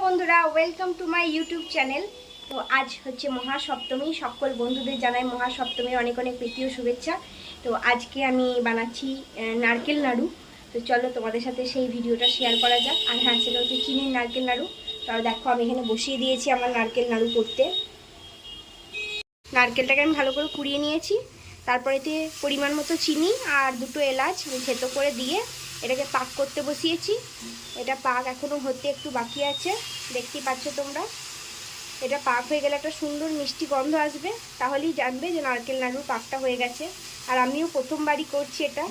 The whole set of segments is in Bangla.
বন্ধুরা, welcome to my YouTube channel. তো আজ হচ্ছে মহাসপ্তমী। সকল বন্ধুদের জানাই মহাসপ্তমীর অনেক অনেক প্রীতি ও শুভেচ্ছা। তো আজকে আমি বানাচ্ছি নারকেল নাড়ু। তো চলো তোমাদের সাথে সেই ভিডিওটা শেয়ার করা যাক। আর হ্যাঁ, সেটা হচ্ছে চিনির নারকেল নাড়ু। তাও দেখো, আমি এখানে বসিয়ে দিয়েছি আমার নারকেল নাড়ু করতে। নারকেলটাকে আমি ভালো করে কুড়িয়ে নিয়েছি। তারপরেতে পরিমাণ মতো চিনি আর দুটো এলাচ আমি থেতো করে দিয়ে এটাকে পাক করতে বসিয়েছি। এটা পাক এখনও হতে একটু বাকি আছে, দেখতেই পাচ্ছ তোমরা। এটা পাক হয়ে গেলে একটা সুন্দর মিষ্টি গন্ধ আসবে, তাহলেই জানবে যে নারকেল নাড়ুর পাকটা হয়ে গেছে। আর আমিও প্রথমবারই করছি এটা,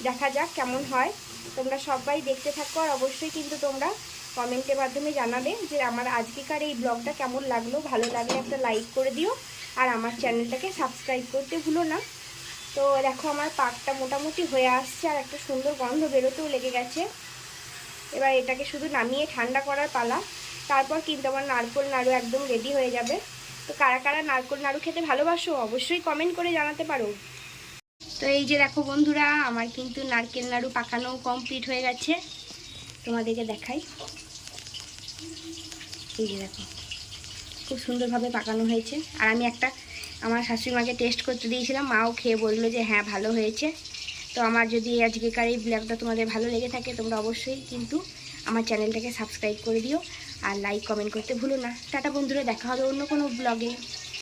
দেখা যাক কেমন হয়। তোমরা সবাই দেখতে থাকো, আর অবশ্যই কিন্তু তোমরা কমেন্টের মাধ্যমে জানাবে যে আমার আজকেকার এই ব্লগটা কেমন লাগলো। ভালো লাগলে একটা লাইক করে দিও, আর আমার চ্যানেলটাকে সাবস্ক্রাইব করতে ভুলো না। তো দেখো, আমার পাকটা মোটামুটি হয়ে আসছে, আর একটা সুন্দর গন্ধ বেরোতেও লেগে গেছে। এবার এটাকে শুধু নামিয়ে ঠান্ডা করার পালা। তারপর কিন্তু আমার নারকেল নাড়ু একদম রেডি হয়ে যাবে। তো কারা কারা নারকেল নাড়ু খেতে ভালোবাসো অবশ্যই কমেন্ট করে জানাতে পারো। তো এই যে দেখো বন্ধুরা, আমার কিন্তু নারকেল নাড়ু পাকানো কমপ্লিট হয়ে গেছে। তোমাদেরকে দেখাই, এই যে দেখো, খুব সুন্দরভাবে পাকানো হয়েছে। আর আমি একটা আমার শাশুড়ি মাকে টেস্ট করতে দিয়েছিলাম, মাও খেয়ে বললো যে হ্যাঁ ভালো হয়েছে। তো আমার যদি আজকেকার এই ব্লগটা তোমাদের ভালো লেগে থাকে, তোমরা অবশ্যই কিন্তু আমার চ্যানেলটাকে সাবস্ক্রাইব করে দিও, আর লাইক কমেন্ট করতে ভুলো না। টাটা বন্ধুরা, দেখা হবে অন্য কোনো ব্লগে।